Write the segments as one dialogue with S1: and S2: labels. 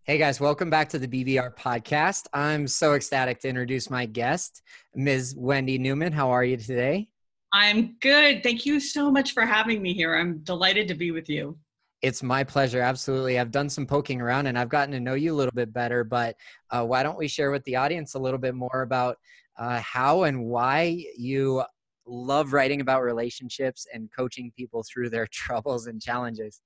S1: Hey guys, welcome back to the BBR podcast. I'm so ecstatic to introduce my guest, Ms. Wendy Newman. How are you today?
S2: I'm good. Thank you so much for having me here. I'm delighted to be with you.
S1: It's my pleasure. Absolutely. I've done some poking around and I've gotten to know you a little bit better, but why don't we share with the audience a little bit more about how and why you love writing about relationships and coaching people through their troubles and challenges?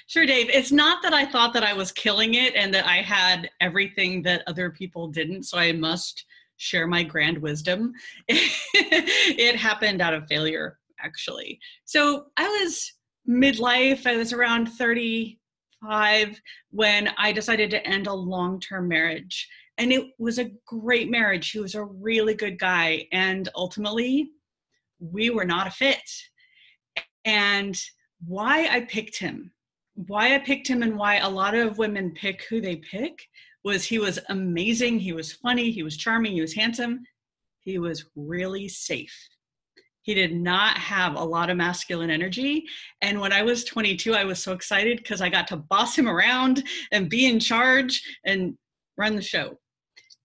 S2: Sure, Dave. It's not that I thought that I was killing it and that I had everything that other people didn't, so I must share my grand wisdom. It happened out of failure, actually. So I was midlife. I was around 35 when I decided to end a long-term marriage. And it was a great marriage. He was a really good guy. And ultimately, we were not a fit. And why I picked him and why a lot of women pick who they pick was he was amazing. He was funny. He was charming. He was handsome. He was really safe. He did not have a lot of masculine energy. And when I was 22, I was so excited because I got to boss him around and be in charge and run the show.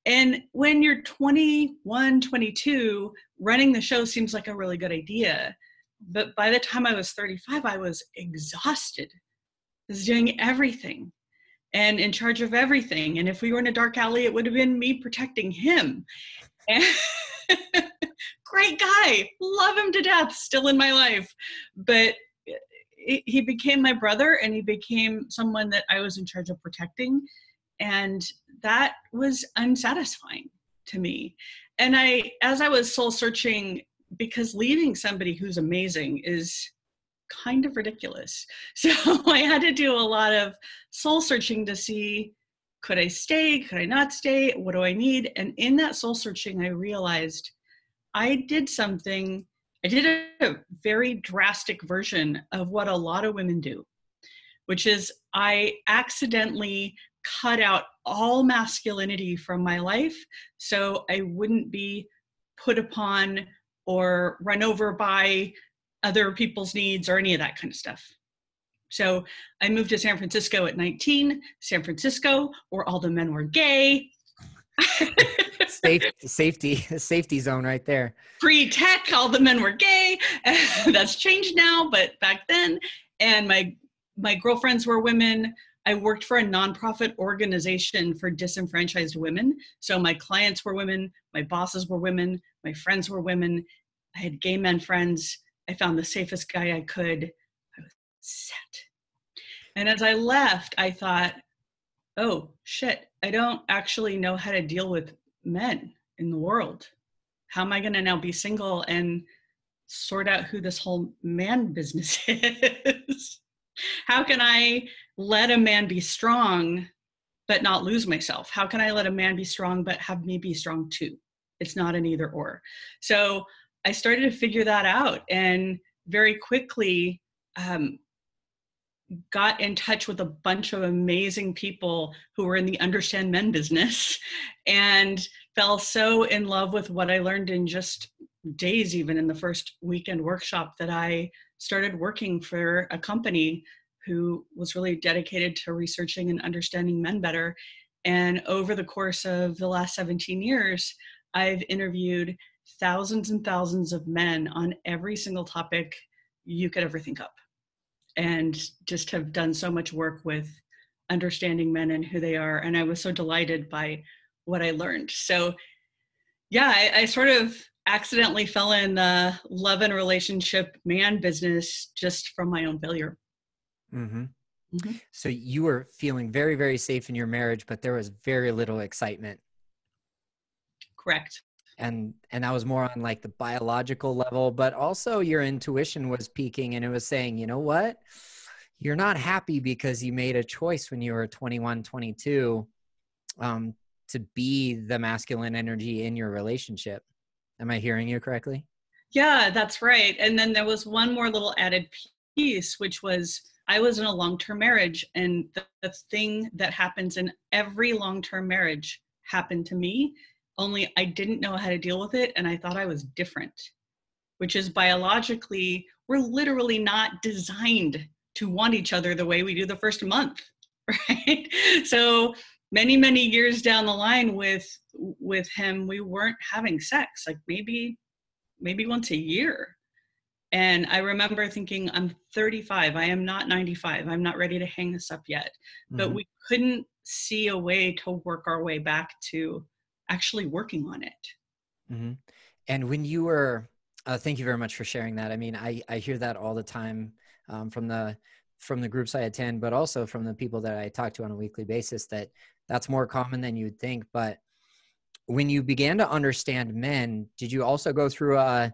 S2: And when you're 21, 22, running the show seems like a really good idea. But by the time I was 35, I was exhausted. I was doing everything and in charge of everything. And if we were in a dark alley, it would have been me protecting him. And great guy, love him to death, still in my life. But he became my brother and he became someone that I was in charge of protecting. And that was unsatisfying to me. And as I was soul searching, because leaving somebody who's amazing is kind of ridiculous. So I had to do a lot of soul searching to see, could I stay? Could I not stay? What do I need? And in that soul searching, I realized I did a very drastic version of what a lot of women do, which is I accidentally cut out all masculinity from my life so I wouldn't be put upon or run over by other people's needs or any of that kind of stuff. So I moved to San Francisco at 19, San Francisco, where all the men were gay.
S1: Safety zone right there.
S2: Pre-tech, all the men were gay. That's changed now, but back then. And my girlfriends were women. I worked for a nonprofit organization for disenfranchised women. So my clients were women, my bosses were women, my friends were women. I had gay men friends. I found the safest guy I could. I was set. And as I left, I thought, oh shit, I don't actually know how to deal with men in the world. How am I going to now be single and sort out who this whole man business is? How can I let a man be strong but not lose myself? How can I let a man be strong but have me be strong too? It's not an either or. So I started to figure that out and very quickly got in touch with a bunch of amazing people who were in the understand men business and fell so in love with what I learned in just days, even in the first weekend workshop, that I started working for a company who was really dedicated to researching and understanding men better. And over the course of the last 17 years, I've interviewed thousands and thousands of men on every single topic you could ever think up, and just have done so much work with understanding men and who they are. And I was so delighted by what I learned. So yeah, I sort of accidentally fell in the love and relationship man business just from my own failure.
S1: Mm-hmm. Mm-hmm. So you were feeling very, very safe in your marriage, but there was very little excitement.
S2: Correct.
S1: And that was more on like the biological level, but also your intuition was peaking and it was saying, you know what, you're not happy because you made a choice when you were 21, 22, to be the masculine energy in your relationship. Am I hearing you correctly?
S2: Yeah, that's right. And then there was one more little added piece, which was I was in a long-term marriage, and the thing that happens in every long-term marriage happened to me. Only I didn't know how to deal with it, and I thought I was different, which is biologically, we're literally not designed to want each other the way we do the first month. right? So many years down the line with him, we weren't having sex, like maybe once a year. And I remember thinking, I'm 35, I am not 95, I'm not ready to hang this up yet. But we couldn't see a way to work our way back to actually working on it.
S1: And when you were, thank you very much for sharing that. I mean, I hear that all the time from the groups I attend, but also from the people that I talk to on a weekly basis, that's more common than you'd think. But when you began to understand men, did you also go through a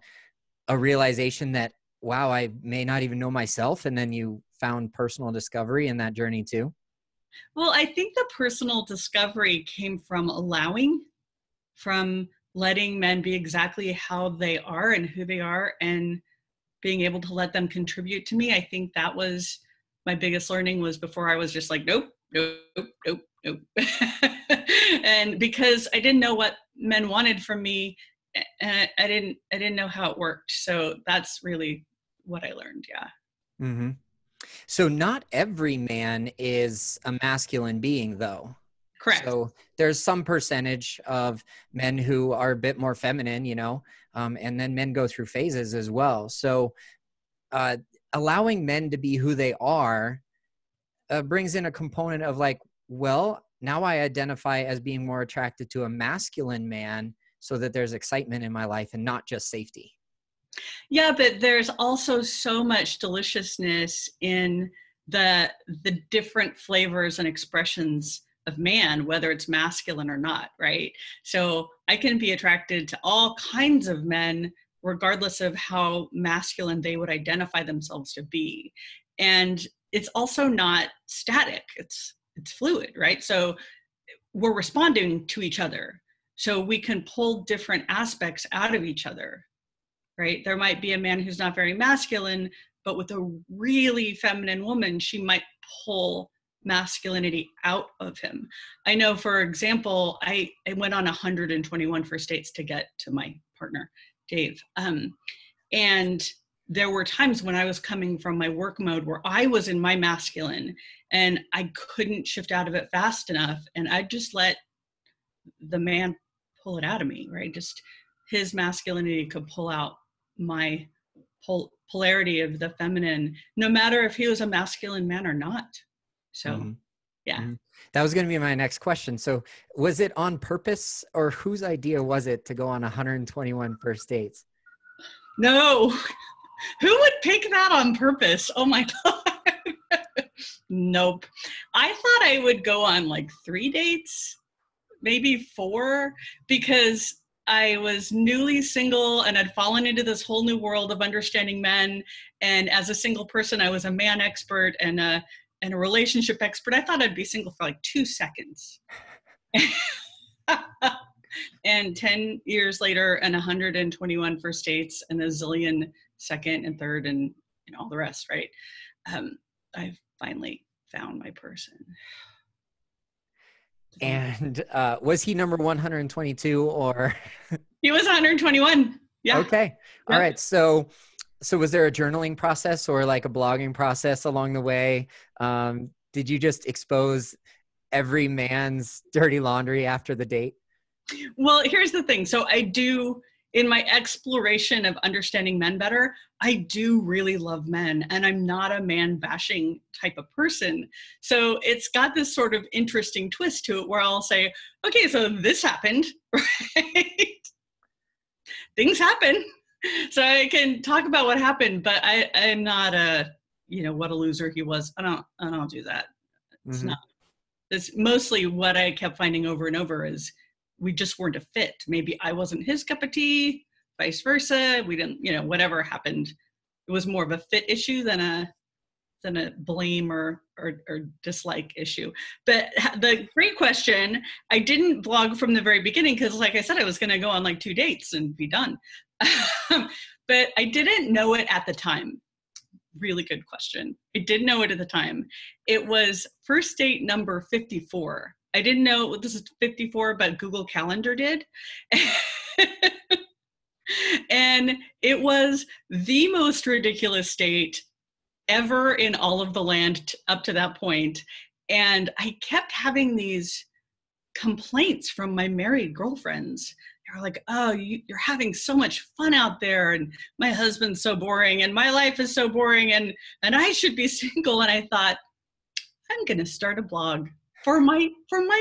S1: realization that, wow, I may not even know myself? And then you found personal discovery in that journey too?
S2: Well, I think the personal discovery came from letting men be exactly how they are and who they are, and being able to let them contribute to me. I think that was my biggest learning, was before I was just like, nope. And because I didn't know what men wanted from me, and I didn't know how it worked. So that's really what I learned. Yeah.
S1: So not every man is a masculine being, though.
S2: Correct.
S1: So there's some percentage of men who are a bit more feminine, and then men go through phases as well. So allowing men to be who they are brings in a component of like, well, now I identify as being more attracted to a masculine man so that there's excitement in my life and not just safety.
S2: Yeah, but there's also so much deliciousness in the different flavors and expressions of man, whether it's masculine or not, right? So I can be attracted to all kinds of men, regardless of how masculine they would identify themselves to be. And it's also not static, it's fluid, right? So we're responding to each other. So we can pull different aspects out of each other, right? There might be a man who's not very masculine, but with a really feminine woman, she might pull masculinity out of him. I know, for example, I went on 121 first dates to get to my partner, Dave. And there were times when I was coming from my work mode where I was in my masculine and I couldn't shift out of it fast enough. And I just let the man pull it out of me, right? Just his masculinity could pull out my polarity of the feminine, no matter if he was a masculine man or not. So, yeah.
S1: That was going to be my next question. So was it on purpose, or whose idea was it to go on 121 first dates?
S2: No. Who would pick that on purpose? Oh my God. Nope. I thought I would go on like 3 dates, maybe 4, because I was newly single and had fallen into this whole new world of understanding men. And as a single person, I was a man expert and a relationship expert. I thought I'd be single for like 2 seconds. And 10 years later, and 121 first dates, and a zillion second and third, and all the rest, right? I've finally found my person.
S1: And was he number 122 or?
S2: He was 121. Yeah.
S1: Okay. All right. So was there a journaling process or like a blogging process along the way? Did you just expose every man's dirty laundry after the date?
S2: Well, here's the thing. So I do, in my exploration of understanding men better, I do really love men, and I'm not a man bashing type of person. So it's got this sort of interesting twist to it where I'll say, okay, so this happened, right? Things happen. So I can talk about what happened, but I'm not what a loser he was. I don't do that. It's not. It's mostly what I kept finding over and over is we just weren't a fit. Maybe I wasn't his cup of tea, vice versa. We didn't, whatever happened. It was more of a fit issue than a blame or dislike issue. But the great question, I didn't blog from the very beginning because, like I said, I was going to go on like 2 dates and be done. But I didn't know it at the time. Really good question. I didn't know it at the time. It was first date number 54. I didn't know this is 54, but Google Calendar did. And it was the most ridiculous date ever in all of the land up to that point. And I kept having these complaints from my married girlfriends. They were like, oh, you're having so much fun out there, and my husband's so boring, and my life is so boring, and I should be single. And I thought, I'm going to start a blog for my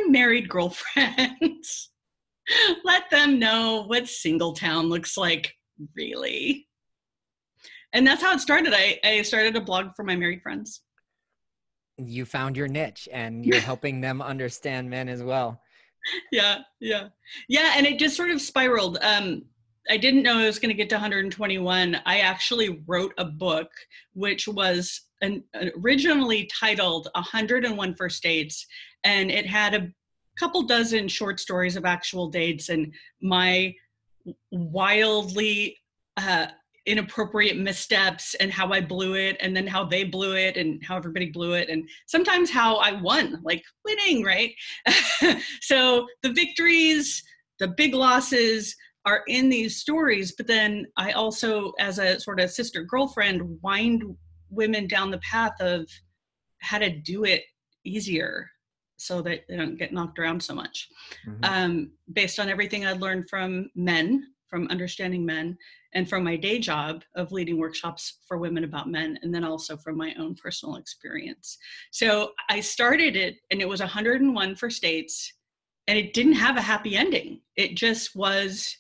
S2: married girlfriends. Let them know what Singletown looks like, really. And that's how it started. I started a blog for my married friends.
S1: You found your niche, and you're helping them understand men as well.
S2: Yeah. And it just sort of spiraled. I didn't know I was going to get to 121. I actually wrote a book, which was originally titled 101 First Dates. And it had a couple dozen short stories of actual dates and my wildly inappropriate missteps and how I blew it, and then how they blew it, and how everybody blew it, and sometimes how I won, like winning, right? So the victories, the big losses are in these stories, but then I also, as a sort of sister girlfriend, wind women down the path of how to do it easier so that they don't get knocked around so much. Based on everything I'd learned from men, from understanding men, and from my day job of leading workshops for women about men, and then also from my own personal experience. So I started it, and it was 101 First Dates, and it didn't have a happy ending. It just was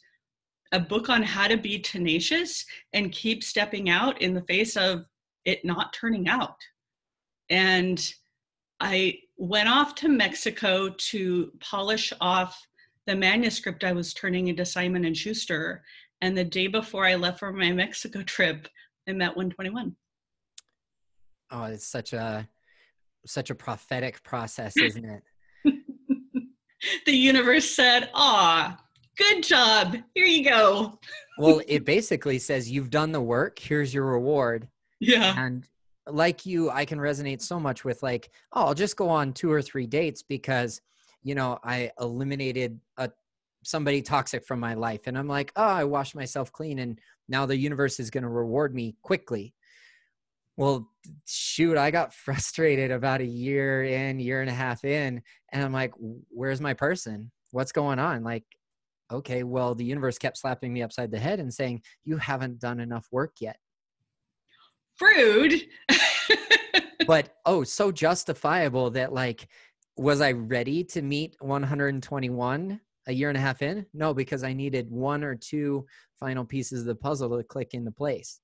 S2: a book on how to be tenacious and keep stepping out in the face of it not turning out. And I went off to Mexico to polish off the manuscript I was turning into Simon & Schuster. And the day before I left for my Mexico trip, I met 121.
S1: Oh, it's such a prophetic process, isn't it?
S2: The universe said, "Aw, good job. Here you go."
S1: Well, it basically says you've done the work. Here's your reward.
S2: Yeah.
S1: And like you, I can resonate so much with like, oh, I'll just go on 2 or 3 dates because, I eliminated somebody toxic from my life. And I'm like, oh, I washed myself clean, and now the universe is going to reward me quickly. Well, shoot, I got frustrated about a year and a half in, and I'm like, where's my person? What's going on? Like, okay, well, the universe kept slapping me upside the head and saying, you haven't done enough work yet.
S2: Rude.
S1: But, so justifiable that like, was I ready to meet 121 a year and a half in? No, because I needed 1 or 2 final pieces of the puzzle to click into place.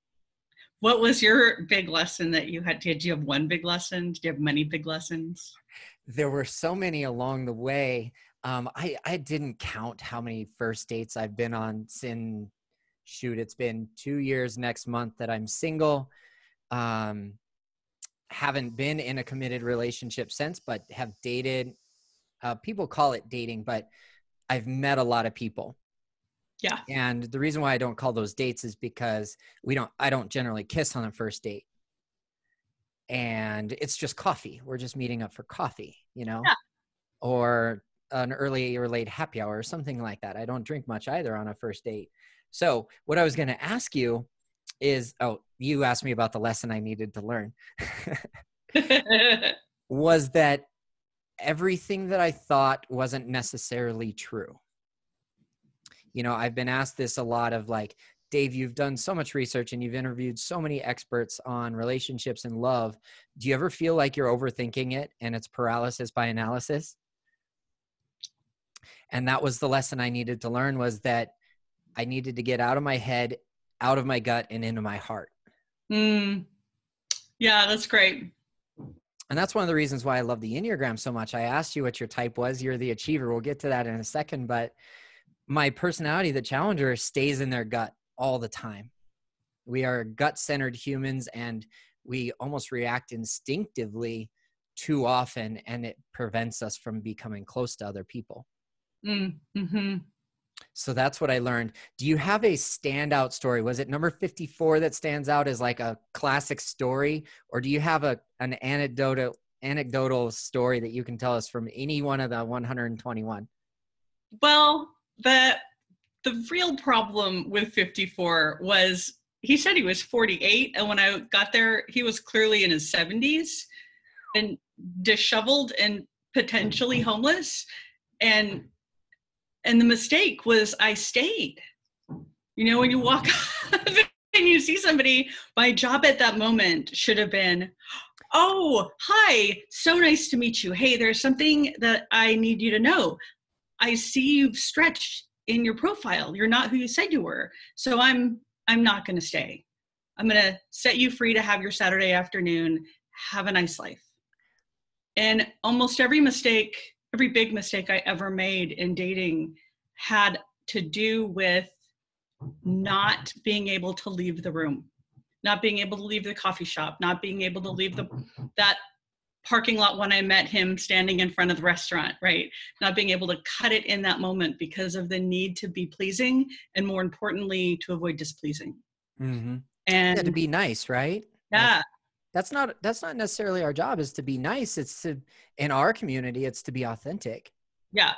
S2: What was your big lesson that you had? Did you have one big lesson? Did you have many big lessons?
S1: There were so many along the way. I didn't count how many first dates I've been on since, it's been 2 years next month that I'm single. Haven't been in a committed relationship since, but have dated. People call it dating, but I've met a lot of people.
S2: Yeah.
S1: And the reason why I don't call those dates is because I don't generally kiss on the first date. And it's just coffee. We're just meeting up for coffee,
S2: Yeah.
S1: or an early or late happy hour or something like that. I don't drink much either on a first date. So what I was going to ask you is, you asked me about the lesson I needed to learn, was that everything that I thought wasn't necessarily true. I've been asked this a lot of like, Dave, you've done so much research and you've interviewed so many experts on relationships and love. Do you ever feel like you're overthinking it and it's paralysis by analysis? And that was the lesson I needed to learn, was that I needed to get out of my head, out of my gut, and into my heart.
S2: Yeah, that's great.
S1: And that's one of the reasons why I love the Enneagram so much. I asked you what your type was. You're the achiever. We'll get to that in a second. But my personality, the challenger, stays in their gut all the time. We are gut-centered humans, and we almost react instinctively too often, and it prevents us from becoming close to other people.
S2: Mm-hmm.
S1: So that's what I learned. Do you have a standout story? Was it number 54 that stands out as like a classic story? Or do you have an anecdotal story that you can tell us from any one of the 121?
S2: Well, the real problem with 54 was he said he was 48. And when I got there, he was clearly in his 70s. And disheveled and potentially homeless. And the mistake was I stayed. You know, when you walk up and you see somebody, my job at that moment should have been, oh, hi, so nice to meet you. Hey, there's something that I need you to know. I see you've stretched in your profile. You're not who you said you were. So I'm not going to stay. I'm going to set you free to have your Saturday afternoon. Have a nice life. And almost every big mistake I ever made in dating had to do with not being able to leave the room, not being able to leave the coffee shop, not being able to leave that parking lot when I met him standing in front of the restaurant, right? Not being able to cut it in that moment because of the need to be pleasing, and more importantly, to avoid displeasing.
S1: Mm-hmm.
S2: And
S1: to be nice, right?
S2: Yeah.
S1: That's not necessarily our job, is to be nice. In our community, it's to be authentic.
S2: Yeah.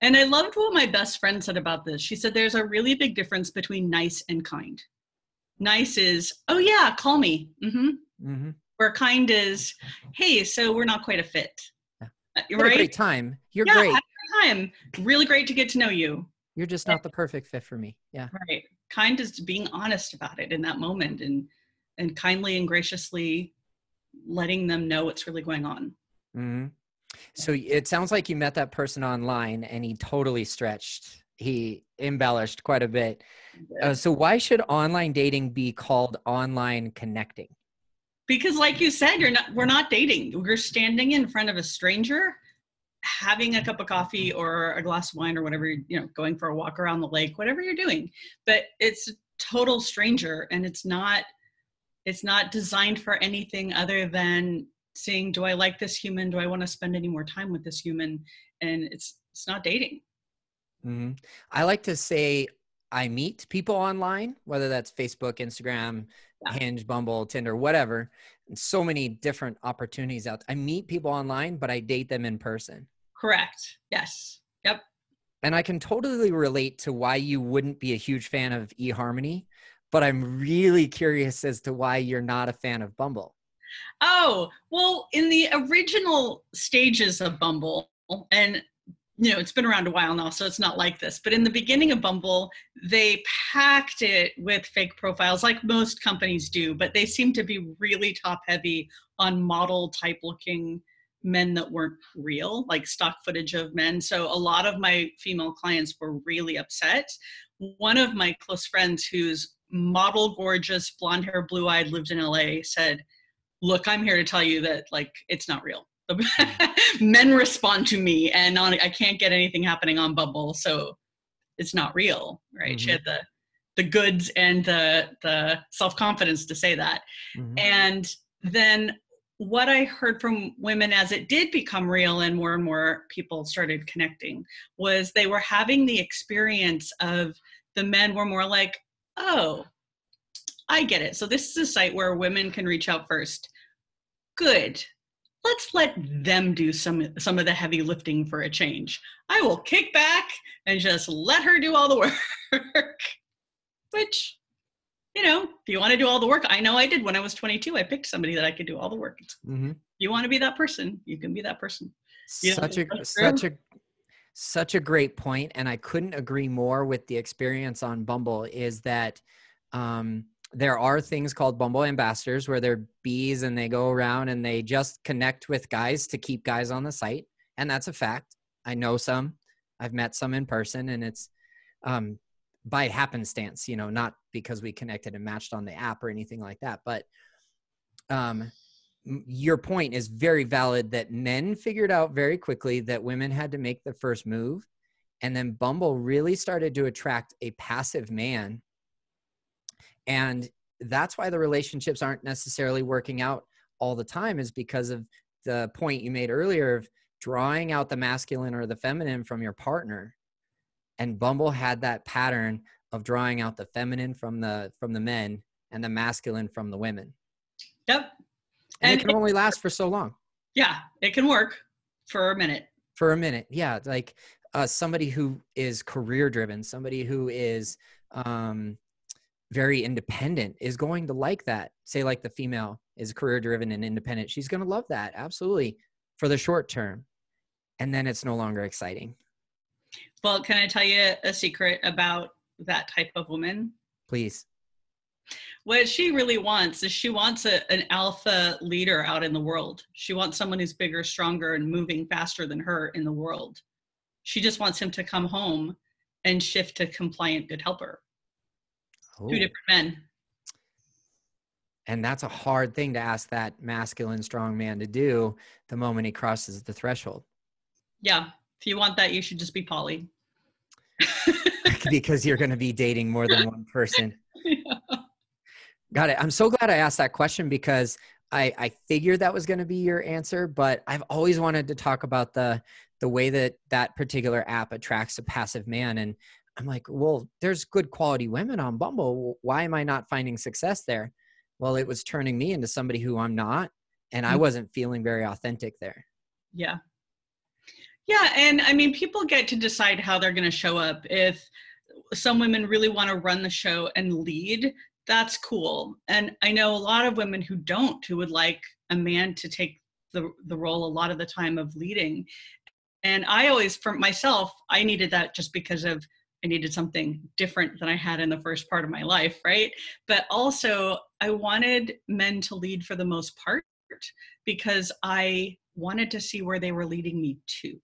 S2: And I loved what my best friend said about this. She said, there's a really big difference between nice and kind. Nice is, oh yeah, call me. Mm-hmm. Mm-hmm. Where kind is, hey, so we're not quite a fit.
S1: Yeah. Right? A great time. You're great.
S2: Had a great time. Really great to get to know you.
S1: You're just not the perfect fit for me. Yeah.
S2: Right. Kind is being honest about it in that moment, and kindly and graciously letting them know what's really going on.
S1: Mm-hmm. So it sounds like you met that person online and he totally stretched. He embellished quite a bit. Yeah. So why should online dating be called online connecting?
S2: Because like you said, we're not dating. We're standing in front of a stranger, having a cup of coffee or a glass of wine or whatever, going for a walk around the lake, whatever you're doing. But it's a total stranger, and it's not designed for anything other than seeing, do I like this human? Do I want to spend any more time with this human? And it's not dating.
S1: Mm-hmm. I like to say I meet people online, whether that's Facebook, Instagram, Hinge, Bumble, Tinder, whatever. And so many different opportunities out there. I meet people online, but I date them in person.
S2: Correct. Yes. Yep.
S1: And I can totally relate to why you wouldn't be a huge fan of eHarmony, but I'm really curious as to why you're not a fan of Bumble.
S2: Oh, well, in the original stages of Bumble, and it's been around a while now, so it's not like this, but in the beginning of Bumble, they packed it with fake profiles like most companies do, but they seem to be really top heavy on model type looking men that weren't real, like stock footage of men. So a lot of my female clients were really upset. One of my close friends, who's model gorgeous, blonde hair, blue eyed, lived in LA, said, look, I'm here to tell you that it's not real. Men respond to me, and I can't get anything happening on Bumble, so it's not real, right? Mm-hmm. She had the goods and the self-confidence to say that. Mm-hmm. And then what I heard from women as it did become real and more people started connecting was they were having the experience of the men were more like, oh, I get it. So this is a site where women can reach out first. Good. Let's let them do some of the heavy lifting for a change. I will kick back and just let her do all the work. Which, if you want to do all the work, I know I did when I was 22. I picked somebody that I could do all the work. Mm-hmm. You want to be that person, you can be that person.
S1: Such a great point, and I couldn't agree more with the experience on Bumble. Is that there are things called Bumble Ambassadors where they're bees and they go around and they just connect with guys to keep guys on the site. And that's a fact. I know some, I've met some in person, and it's by happenstance, not because we connected and matched on the app or anything like that. But your point is very valid that men figured out very quickly that women had to make the first move. And then Bumble really started to attract a passive man. And that's why the relationships aren't necessarily working out all the time, is because of the point you made earlier of drawing out the masculine or the feminine from your partner. And Bumble had that pattern of drawing out the feminine from the men and the masculine from the women.
S2: Yep.
S1: And it can only last for so long.
S2: Yeah, it can work for a minute.
S1: For a minute. Yeah. Like somebody who is career driven, somebody who is very independent is going to like that. Say like the female is career driven and independent. She's going to love that. Absolutely. For the short term. And then it's no longer exciting.
S2: Well, can I tell you a secret about that type of woman?
S1: Please.
S2: What she really wants is she wants an alpha leader out in the world. She wants someone who's bigger, stronger, and moving faster than her in the world. She just wants him to come home and shift to compliant good helper.
S1: Oh.
S2: Two different men.
S1: And that's a hard thing to ask that masculine, strong man to do the moment he crosses the threshold.
S2: Yeah. If you want that, you should just be poly.
S1: Because you're going to be dating more than one person.
S2: Yeah.
S1: Got it. I'm so glad I asked that question because I figured that was going to be your answer, but I've always wanted to talk about the way that particular app attracts a passive man. And I'm like, well, there's good quality women on Bumble. Why am I not finding success there? Well, it was turning me into somebody who I'm not, and I wasn't feeling very authentic there.
S2: Yeah. Yeah. And I mean, people get to decide how they're going to show up. If some women really want to run the show and lead, that's cool. And I know a lot of women who don't, who would like a man to take the role a lot of the time of leading. And I always, for myself, I needed that just because I needed something different than I had in the first part of my life, right? But also I wanted men to lead for the most part because I wanted to see where they were leading me to.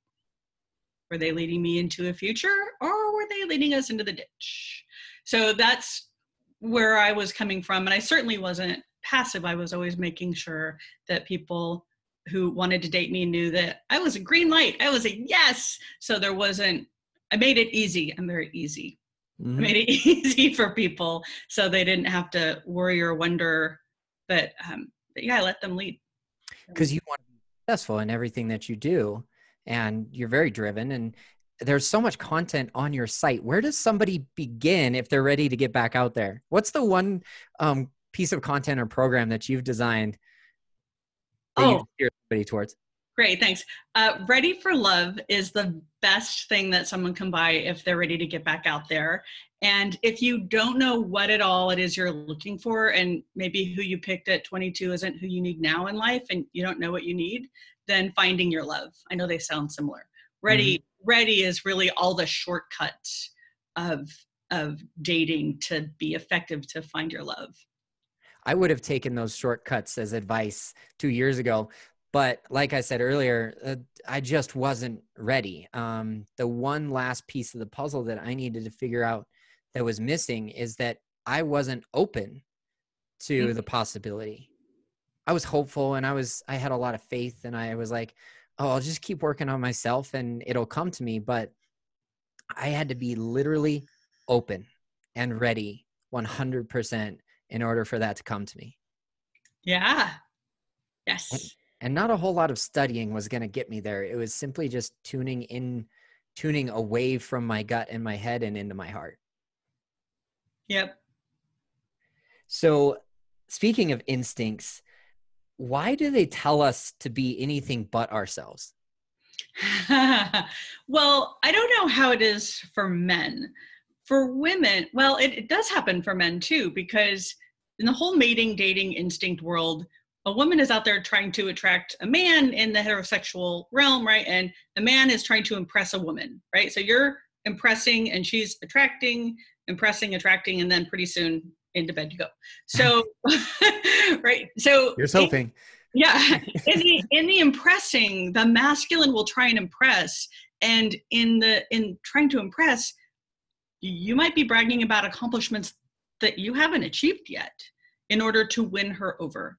S2: Were they leading me into a future, or were they leading us into the ditch? So that's where I was coming from. And I certainly wasn't passive. I was always making sure that people who wanted to date me knew that I was a green light. I was a yes. So I made it easy. I'm very easy. Mm-hmm. I made it easy for people so they didn't have to worry or wonder, but yeah, I let them lead.
S1: Because you want to be successful in everything that you do, and you're very driven, and there's so much content on your site. Where does somebody begin if they're ready to get back out there? What's the one piece of content or program that you've designed that you steer somebody towards?
S2: Great, thanks. Ready for Love is the best thing that someone can buy if they're ready to get back out there. And if you don't know what at all it is you're looking for, and maybe who you picked at 22 isn't who you need now in life, and you don't know what you need, then Finding Your Love. I know they sound similar. Ready is really all the shortcuts of dating to be effective to find your love.
S1: I would have taken those shortcuts as advice 2 years ago. But like I said earlier, I just wasn't ready. The one last piece of the puzzle that I needed to figure out that was missing is that I wasn't open to the possibility. I was hopeful, and I had a lot of faith, and I was like, oh, I'll just keep working on myself and it'll come to me. But I had to be literally open and ready 100% in order for that to come to me.
S2: Yeah. Yes.
S1: And not a whole lot of studying was going to get me there. It was simply just tuning away from my gut and my head and into my heart.
S2: Yep.
S1: So speaking of instincts, why do they tell us to be anything but ourselves?
S2: Well, I don't know how it is for men. For women, well, it does happen for men too, because in the whole mating, dating, instinct world, a woman is out there trying to attract a man in the heterosexual realm, right? And a man is trying to impress a woman, right? So you're impressing and she's attracting, impressing, attracting, and then pretty soon into bed you go. So, right. So
S1: you're hoping.
S2: Yeah. In the impressing, the masculine will try and impress. And in trying to impress, you might be bragging about accomplishments that you haven't achieved yet in order to win her over.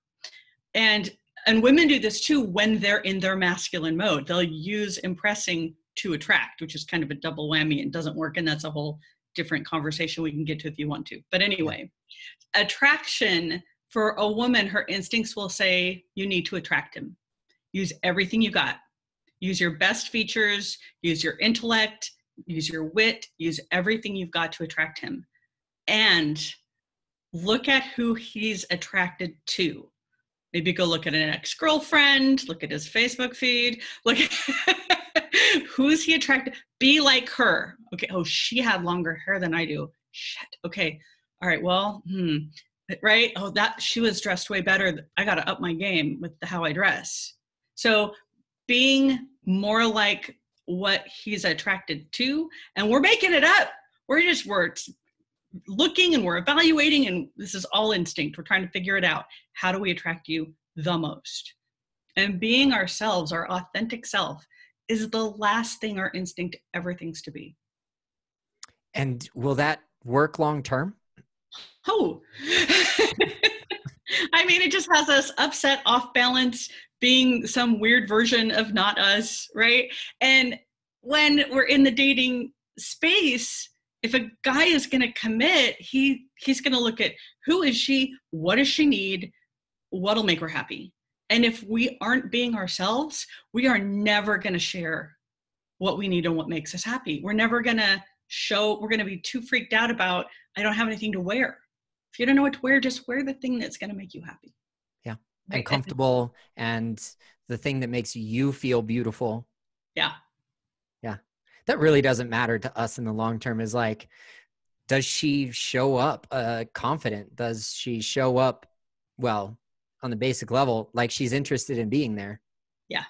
S2: And women do this too when they're in their masculine mode. They'll use impressing to attract, which is kind of a double whammy and doesn't work. And that's a whole different conversation we can get to if you want to. But anyway, attraction for a woman, her instincts will say, you need to attract him. Use everything you got. Use your best features, use your intellect, use your wit, use everything you've got to attract him. And look at who he's attracted to. Maybe go look at an ex-girlfriend, look at his Facebook feed, look at who's he attracted. Be like her. Okay, oh, she had longer hair than I do. Shit, okay. all right, well, right? Oh, that she was dressed way better. I got to up my game with how I dress. So being more like what he's attracted to, and we're making it up. We're looking and we're evaluating, and this is all instinct. We're trying to figure it out. How do we attract you the most? And being ourselves, our authentic self, is the last thing our instinct ever thinks to be.
S1: And will that work long term?
S2: Oh, I mean, it just has us upset, off balance, being some weird version of not us, right? And when we're in the dating space, if a guy is going to commit, he's going to look at who is she, what does she need, what'll make her happy. And if we aren't being ourselves, we are never going to share what we need and what makes us happy. We're never going to we're going to be too freaked out about, I don't have anything to wear. If you don't know what to wear, just wear the thing that's going to make you happy.
S1: Yeah. Right? And comfortable, and the thing that makes you feel beautiful.
S2: Yeah.
S1: Yeah. That really doesn't matter to us in the long term, is like, does she show up confident? Does she show up, well, on the basic level, like she's interested in being there?
S2: Yeah.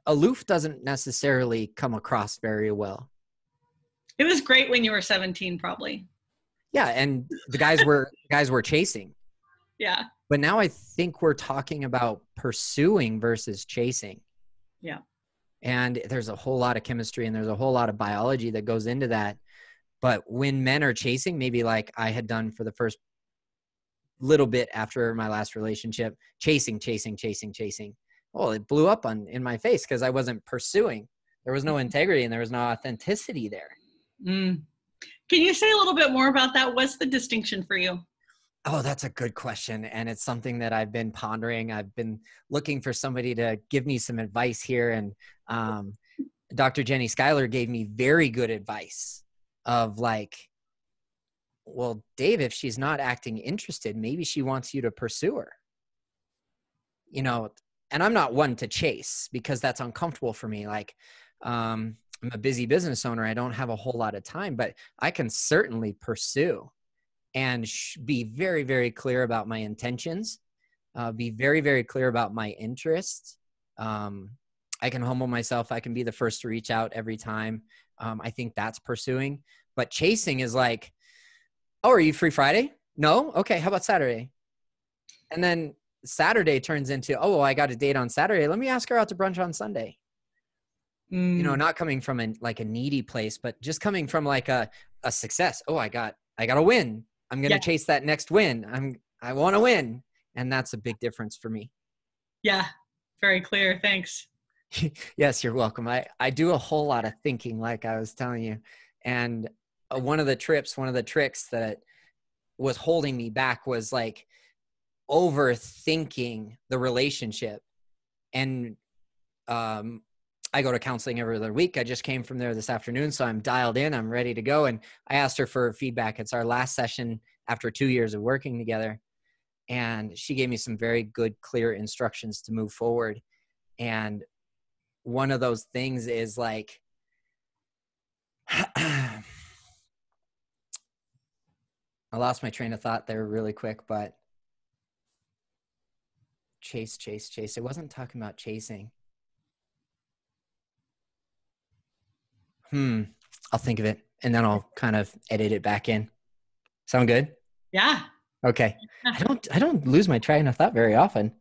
S1: Aloof doesn't necessarily come across very well.
S2: It was great when you were 17, probably.
S1: Yeah. And the guys were chasing.
S2: Yeah.
S1: But now I think we're talking about pursuing versus chasing.
S2: Yeah.
S1: And there's a whole lot of chemistry and there's a whole lot of biology that goes into that. But when men are chasing, maybe like I had done for the first little bit after my last relationship, chasing. Well, it blew up in my face because I wasn't pursuing. There was no integrity and there was no authenticity there.
S2: Mm. Can you say a little bit more about that? What's the distinction for you?
S1: Oh, that's a good question. And it's something that I've been pondering. I've been looking for somebody to give me some advice here. And Dr. Jenny Schuyler gave me very good advice of like, well, Dave, if she's not acting interested, maybe she wants you to pursue her. You know, and I'm not one to chase because that's uncomfortable for me. Like, I'm a busy business owner. I don't have a whole lot of time, but I can certainly pursue and be very, very clear about my intentions, be very, very clear about my interests. I can humble myself. I can be the first to reach out every time. I think that's pursuing. But chasing is like, oh, are you free Friday? No? Okay, how about Saturday? And then Saturday turns into, oh, well, I got a date on Saturday. Let me ask her out to brunch on Sunday. You know, not coming from a needy place, but just coming from like a success. Oh, I got a win. I'm going to chase that next win. I want to win. And that's a big difference for me.
S2: Yeah. Very clear. Thanks.
S1: Yes, you're welcome. I do a whole lot of thinking, like I was telling you. And one of the tricks that was holding me back was like overthinking the relationship. And I go to counseling every other week. I just came from there this afternoon, so I'm dialed in. I'm ready to go. And I asked her for feedback. It's our last session after 2 years of working together. And she gave me some very good, clear instructions to move forward. And one of those things is like, I lost my train of thought there really quick, but chase. It wasn't talking about chasing. I'll think of it and then I'll kind of edit it back in. Sound good?
S2: Yeah.
S1: Okay. I don't lose my train of thought very often.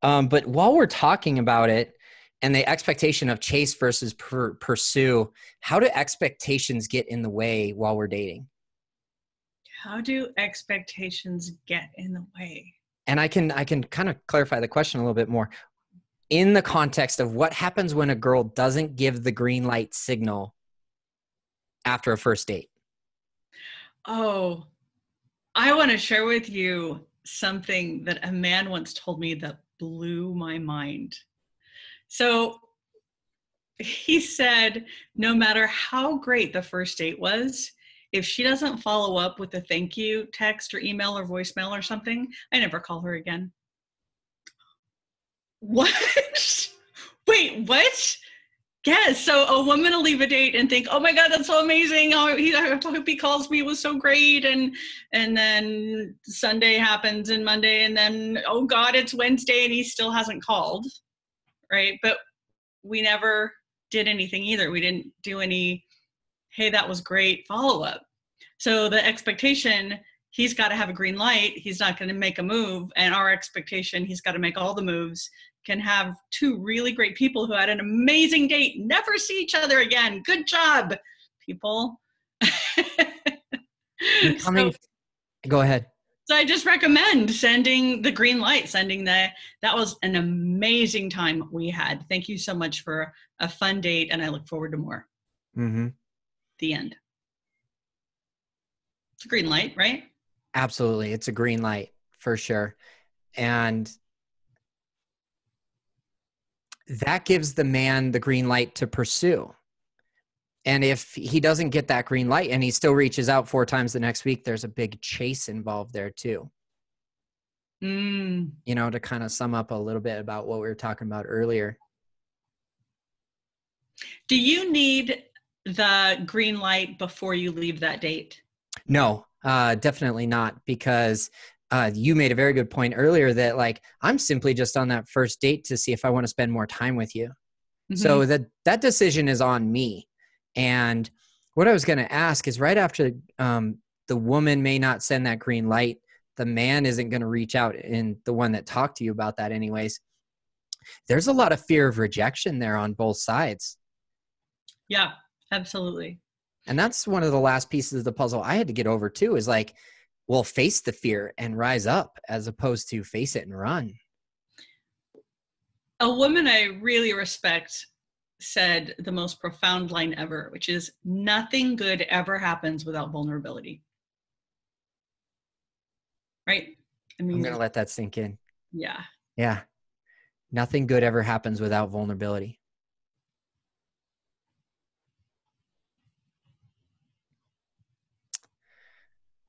S1: But while we're talking about it and the expectation of chase versus pursue, how do expectations get in the way while we're dating?
S2: How do expectations get in the way?
S1: And I can kind of clarify the question a little bit more in the context of what happens when a girl doesn't give the green light signal after a first date.
S2: Oh, I want to share with you something that a man once told me that blew my mind. So he said, no matter how great the first date was, if she doesn't follow up with a thank you text or email or voicemail or something, I never call her again. What? Wait, what? Yes. So a woman will leave a date and think, "Oh my God, that's so amazing! Oh, I hope he calls me. It was so great." And then Sunday happens and Monday, and then oh God, it's Wednesday and he still hasn't called, right? But we never did anything either. We didn't do any, "Hey, that was great" follow up. So the expectation, he's got to have a green light. He's not going to make a move, and our expectation, he's got to make all the moves. Can have two really great people who had an amazing date, never see each other again. Good job, people.
S1: Becoming, go ahead.
S2: So I just recommend sending the green light, that was an amazing time we had. Thank you so much for a fun date, and I look forward to more.
S1: Mm-hmm.
S2: The end. It's a green light, right?
S1: Absolutely. It's a green light for sure. And that gives the man the green light to pursue. And if he doesn't get that green light and he still reaches out 4 times the next week, there's a big chase involved there too. You know, to kind of sum up a little bit about what we were talking about earlier.
S2: Do you need the green light before you leave that date?
S1: No, definitely not, because you made a very good point earlier that like, I'm simply just on that first date to see if I want to spend more time with you. Mm-hmm. So that decision is on me. And what I was going to ask is, right after the woman may not send that green light, the man isn't going to reach out, and the one that talked to you about that anyways, there's a lot of fear of rejection there on both sides.
S2: Yeah, absolutely.
S1: And that's one of the last pieces of the puzzle I had to get over too, is like, well, face the fear and rise up, as opposed to face it and run.
S2: A woman I really respect said the most profound line ever, which is, "Nothing good ever happens without vulnerability." Right? I mean,
S1: I'm going to let that sink in.
S2: Yeah.
S1: Yeah. Nothing good ever happens without vulnerability.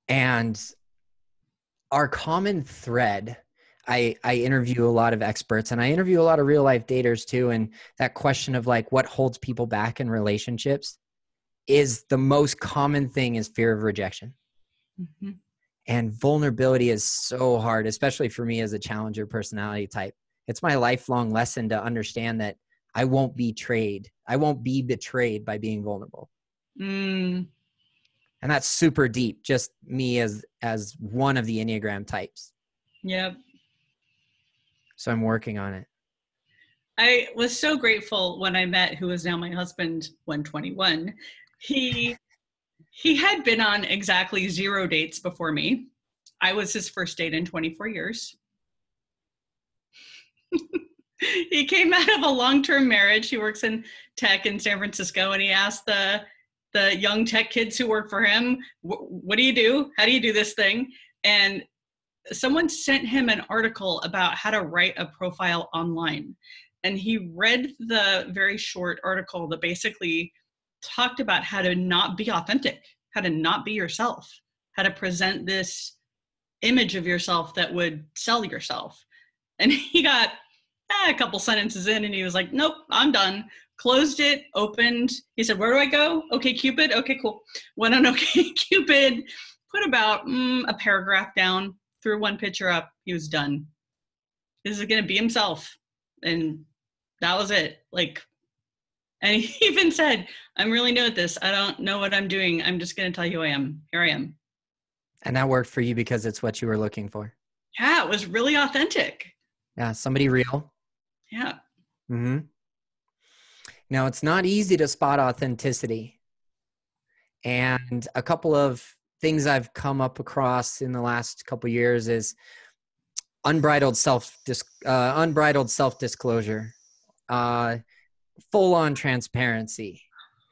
S1: And our common thread, I interview a lot of experts, and I interview a lot of real life daters too. And that question of like, what holds people back in relationships, is the most common thing is fear of rejection. Mm-hmm. And vulnerability is so hard, especially for me as a challenger personality type. It's my lifelong lesson to understand that I won't be betrayed. I won't be betrayed by being vulnerable. And that's super deep, just me as one of the Enneagram types.
S2: Yep.
S1: So I'm working on it.
S2: I was so grateful when I met, who is now my husband, 121. He had been on exactly 0 dates before me. I was his first date in 24 years. He came out of a long-term marriage. He works in tech in San Francisco, and he asked the young tech kids who work for him, "What do you do? How do you do this thing?" And someone sent him an article about how to write a profile online. And he read the very short article that basically talked about how to not be authentic, how to not be yourself, how to present this image of yourself that would sell yourself. And he got a couple sentences in and he was like, "Nope, I'm done." Closed it, opened. He said, "Where do I go?" "Okay, Cupid." "Okay, cool." Went on Okay, Cupid, put about a paragraph down, threw one picture up. He was done. This is going to be himself. And that was it. Like, and he even said, "I'm really new at this. I don't know what I'm doing. I'm just going to tell you who I am. Here I am."
S1: And that worked for you because it's what you were looking for.
S2: Yeah, it was really authentic.
S1: Yeah, somebody real.
S2: Yeah.
S1: Mm-hmm. Now, it's not easy to spot authenticity. And a couple of things I've come up across in the last couple of years is unbridled self-disclosure, full-on transparency.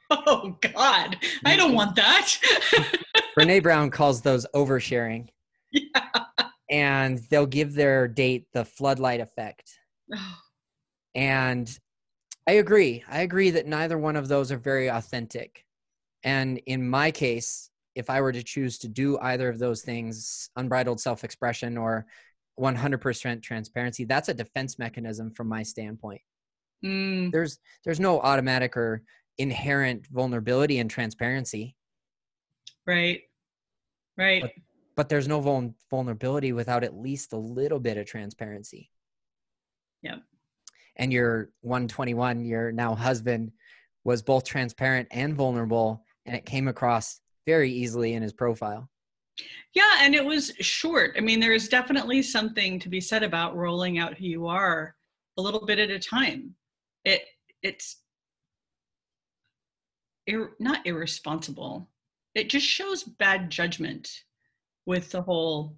S2: Oh, God. I don't want that.
S1: Brene Brown calls those oversharing.
S2: Yeah.
S1: And they'll give their date the floodlight effect. And I agree that neither one of those are very authentic. And in my case, if I were to choose to do either of those things, unbridled self-expression or 100% transparency, that's a defense mechanism from my standpoint.
S2: Mm,
S1: There's no automatic or inherent vulnerability and transparency.
S2: right. Right.
S1: But there's no vulnerability without at least a little bit of transparency.
S2: Yeah.
S1: And your 121, your now husband, was both transparent and vulnerable, and it came across very easily in his profile.
S2: Yeah, and it was short. I mean, there's definitely something to be said about rolling out who you are a little bit at a time. It's not irresponsible. It just shows bad judgment with the whole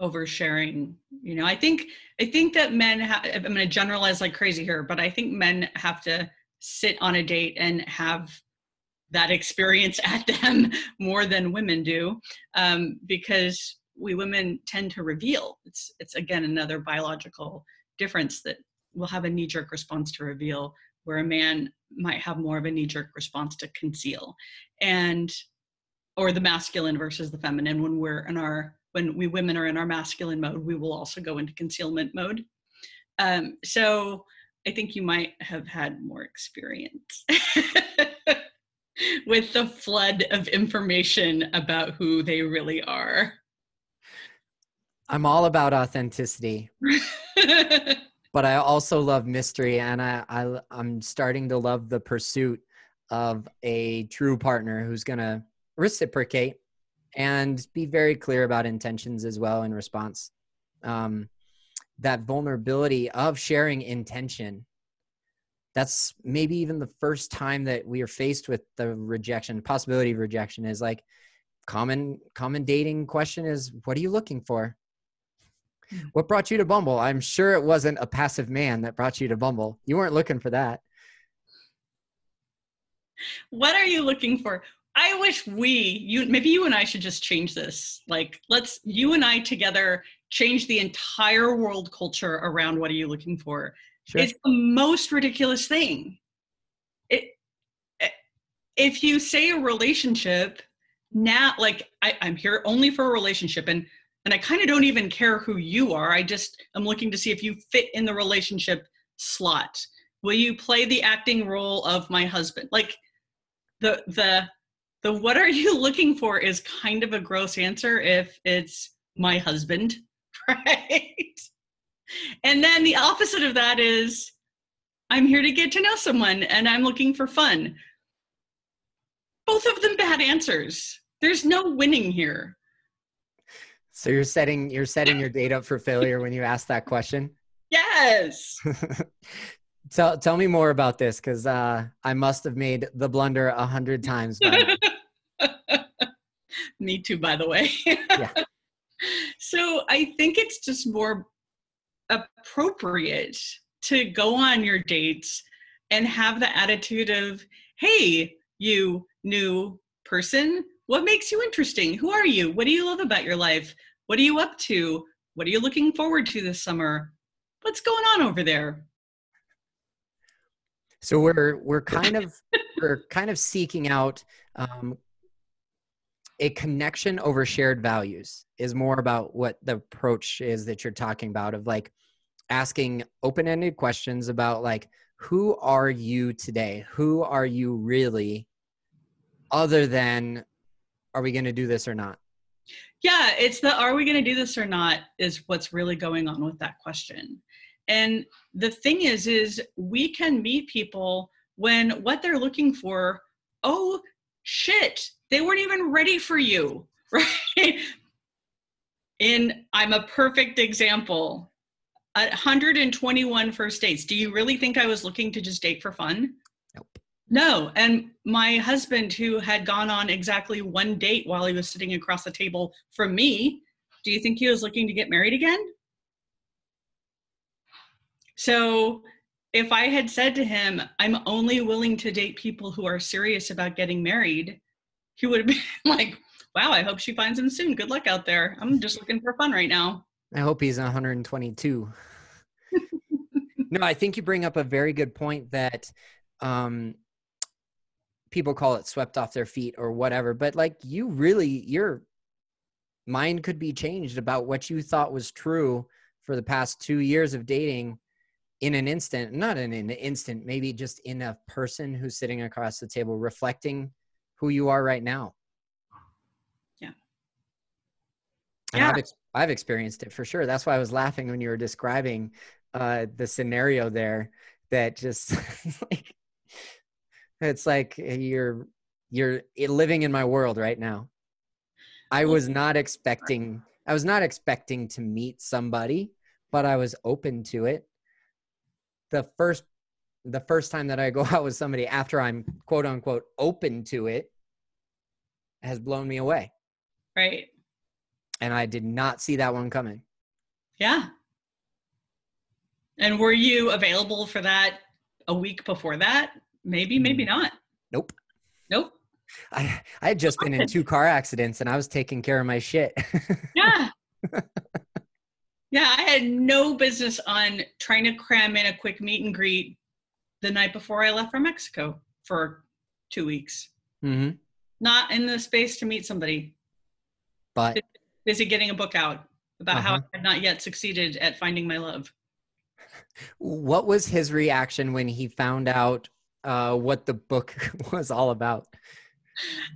S2: oversharing. You know, I think that men I'm going to generalize like crazy here, but I think men have to sit on a date and have that experience at them more than women do, because we women tend to reveal. It's again another biological difference that we'll have a knee-jerk response to reveal, where a man might have more of a knee-jerk response to conceal, and or the masculine versus the feminine. When we women are in our masculine mode, we will also go into concealment mode. So I think you might have had more experience with the flood of information about who they really are.
S1: I'm all about authenticity, but I also love mystery, and I'm starting to love the pursuit of a true partner who's going to reciprocate and be very clear about intentions as well in response. That vulnerability of sharing intention, that's maybe even the first time that we are faced with the possibility of rejection, is like common dating question is, what are you looking for? What brought you to Bumble? I'm sure it wasn't a passive man that brought you to Bumble. You weren't looking for that.
S2: What are you looking for? I wish maybe you and I should just change this. Like, you and I together change the entire world culture around what are you looking for.
S1: Sure.
S2: It's the most ridiculous thing. If you say a relationship, now, like, I'm here only for a relationship, and I kind of don't even care who you are. I'm looking to see if you fit in the relationship slot. Will you play the acting role of my husband? Like, the what are you looking for is kind of a gross answer if it's my husband, right? And then the opposite of that is, I'm here to get to know someone and I'm looking for fun. Both of them bad answers. There's no winning here.
S1: So you're setting your date up for failure when you ask that question?
S2: Yes.
S1: Tell me more about this, because I must have made the blunder 100 times by now.
S2: Me too, by the way.
S1: Yeah.
S2: So I think it's just more appropriate to go on your dates and have the attitude of, hey, you new person, what makes you interesting? Who are you? What do you love about your life? What are you up to? What are you looking forward to this summer? What's going on over there?
S1: So we're kind of seeking out a connection over shared values, is more about what the approach is that you're talking about, of like asking open-ended questions about, like, who are you today? Who are you really, other than, are we going to do this or not?
S2: Yeah, it's are we going to do this or not is what's really going on with that question. And the thing is we can meet people when what they're looking for, oh shit, they weren't even ready for you, right? I'm a perfect example. 121 first dates. Do you really think I was looking to just date for fun?
S1: Nope.
S2: No. And my husband, who had gone on exactly one date while he was sitting across the table from me, do you think he was looking to get married again? So if I had said to him, I'm only willing to date people who are serious about getting married, he would have been like, wow, I hope she finds him soon. Good luck out there. I'm just looking for fun right now.
S1: I hope he's 122. No, I think you bring up a very good point that people call it swept off their feet or whatever, but like, your mind could be changed about what you thought was true for the past 2 years of dating in an instant, not in an instant, maybe just in a person who's sitting across the table, reflecting who you are right now.
S2: Yeah.
S1: And I've experienced it for sure. That's why I was laughing when you were describing the scenario there, that just like, it's like you're living in my world right now. I was not expecting to meet somebody, but I was open to it. The first time that I go out with somebody after I'm quote unquote open to it has blown me away.
S2: Right.
S1: And I did not see that one coming.
S2: Yeah. And were you available for that a week before that? Maybe not.
S1: Nope.
S2: Nope.
S1: I had just been in 2 car accidents and I was taking care of my shit.
S2: Yeah. Yeah, I had no business on trying to cram in a quick meet and greet the night before I left for Mexico for 2 weeks.
S1: Mm-hmm.
S2: Not in the space to meet somebody.
S1: But
S2: busy getting a book out about how I had not yet succeeded at finding my love.
S1: What was his reaction when he found out what the book was all about?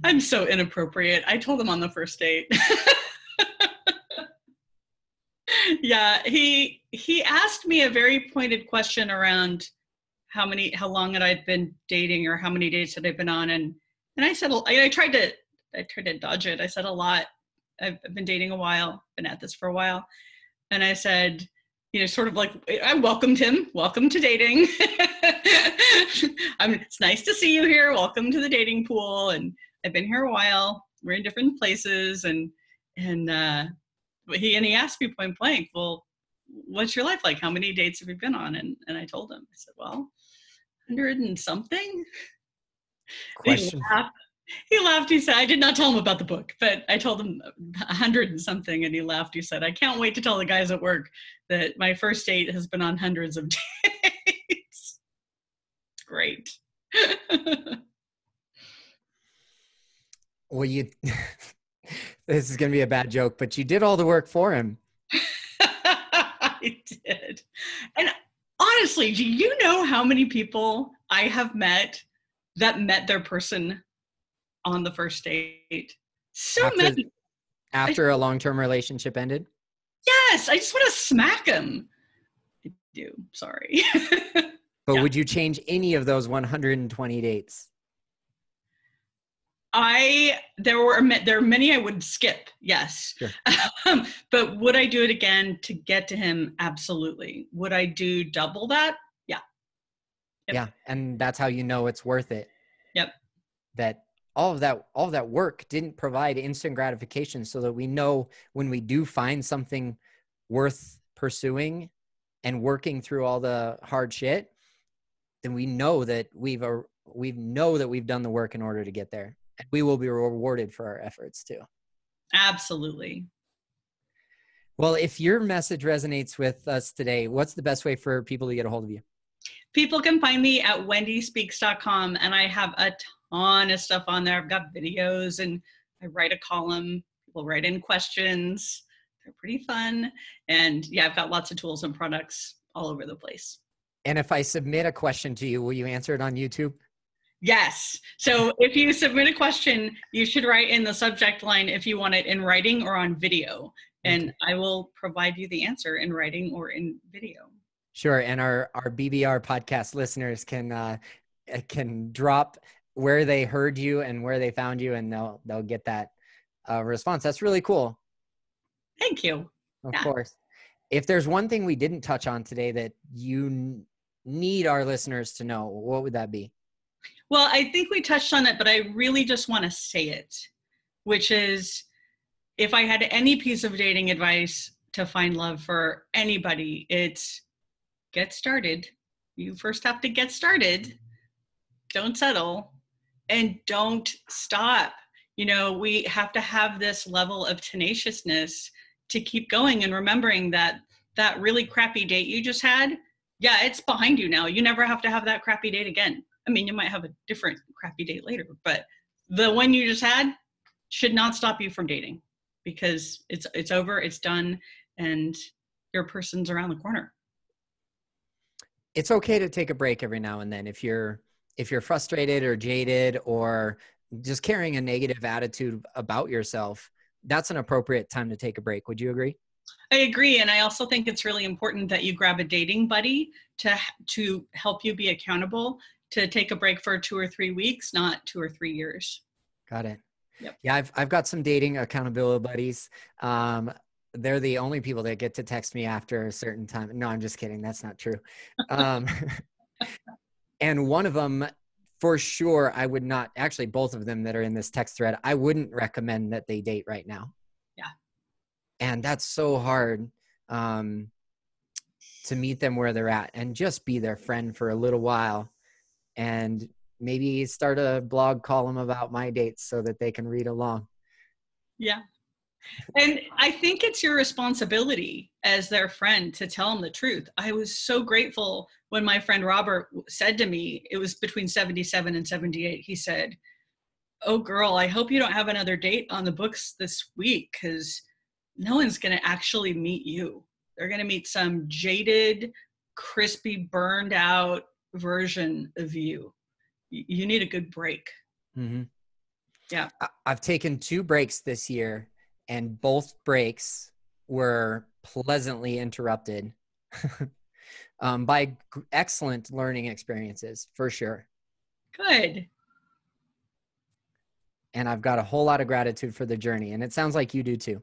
S2: I'm so inappropriate. I told him on the first date. Yeah, he asked me a very pointed question around how long had I been dating, or how many dates had I been on, and I said, I tried to dodge it. I said a lot. I've been dating a while, been at this for a while, and I said, sort of like, I welcomed him. Welcome to dating. It's nice to see you here. Welcome to the dating pool. And I've been here a while. We're in different places, and he asked me point blank, well, what's your life like? How many dates have you been on? And I told him, I said, well, 100 and something.
S1: Question.
S2: He laughed. He said, I did not tell him about the book, but I told him 100 and something. And he laughed. He said, I can't wait to tell the guys at work that my first date has been on hundreds of dates. Great.
S1: Well, this is going to be a bad joke, but you did all the work for him.
S2: I did. And honestly, do you know how many people I have met that met their person on the first date? So many.
S1: After a long-term relationship ended?
S2: Yes, I just want to smack him. I do. Sorry.
S1: But would you change any of those 120 dates?
S2: There are many I would skip. Yes. Sure. But would I do it again to get to him? Absolutely. Would I do double that? Yeah.
S1: Yep. Yeah. And that's how you know it's worth it.
S2: Yep.
S1: That all of that work didn't provide instant gratification, so that we know when we do find something worth pursuing and working through all the hard shit, then we know that we've done the work in order to get there. And we will be rewarded for our efforts too.
S2: Absolutely.
S1: Well, if your message resonates with us today, what's the best way for people to get a hold of you?
S2: People can find me at wendyspeaks.com, and I have a ton of stuff on there. I've got videos, and I write a column. People write in questions. They're pretty fun. And yeah, I've got lots of tools and products all over the place. And
S1: if I submit a question to you, will you answer it on YouTube?
S2: Yes. So if you submit a question, you should write in the subject line if you want it in writing or on video. And okay, I will provide you the answer in writing or in video.
S1: Sure. And our BBR podcast listeners can drop where they heard you and where they found you, and they'll get that response. That's really cool.
S2: Thank you.
S1: Of course. If there's one thing we didn't touch on today that you need our listeners to know, what would that be?
S2: Well, I think we touched on it, but I really just want to say it, which is, if I had any piece of dating advice to find love for anybody, it's get started. You first have to get started. Don't settle, and don't stop. We have to have this level of tenaciousness to keep going, and remembering that really crappy date you just had, yeah, it's behind you now. You never have to have that crappy date again. I mean, you might have a different crappy date later, but the one you just had should not stop you from dating, because it's over, it's done, and your person's around the corner.
S1: it's okay to take a break every now and then. If you're frustrated or jaded or just carrying a negative attitude about yourself, that's an appropriate time to take a break. Would you agree?
S2: I agree. And I also think it's really important that you grab a dating buddy to help you be accountable, to take a break for 2 or 3 weeks, not 2 or 3 years.
S1: Got it.
S2: Yep.
S1: Yeah, I've got some dating accountability buddies. They're the only people that get to text me after a certain time. No, I'm just kidding. That's not true. And one of them, for sure, I would not, actually both of them that are in this text thread, I wouldn't recommend that they date right now.
S2: Yeah.
S1: And that's so hard to meet them where they're at and just be their friend for a little while and maybe start a blog column about my dates so that they can read along.
S2: Yeah. And I think it's your responsibility as their friend to tell them the truth. I was so grateful when my friend Robert said to me, it was between 77 and 78. He said, "Oh girl, I hope you don't have another date on the books this week, because no one's going to actually meet you. They're going to meet some jaded, crispy, burned out version of you. You need a good break."
S1: Mm-hmm.
S2: Yeah.
S1: I've taken 2 breaks this year, and both breaks were pleasantly interrupted by excellent learning experiences, for sure.
S2: Good.
S1: And I've got a whole lot of gratitude for the journey, and it sounds like you do too.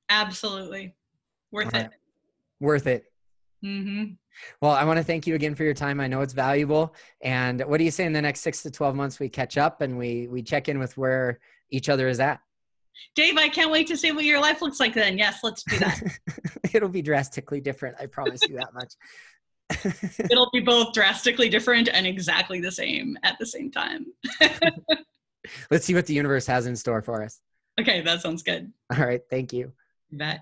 S2: Absolutely. Worth it.
S1: Worth it.
S2: Mm-hmm.
S1: Well, I want to thank you again for your time. I know it's valuable. And what do you say in the next 6 to 12 months we catch up and we check in with where each other is at?
S2: Dave, I can't wait to see what your life looks like then. Yes, let's do that.
S1: It'll be drastically different. I promise you that much.
S2: It'll be both drastically different and exactly the same at the same time.
S1: Let's see what the universe has in store for us.
S2: Okay, that sounds good.
S1: All right. Thank you.
S2: You bet.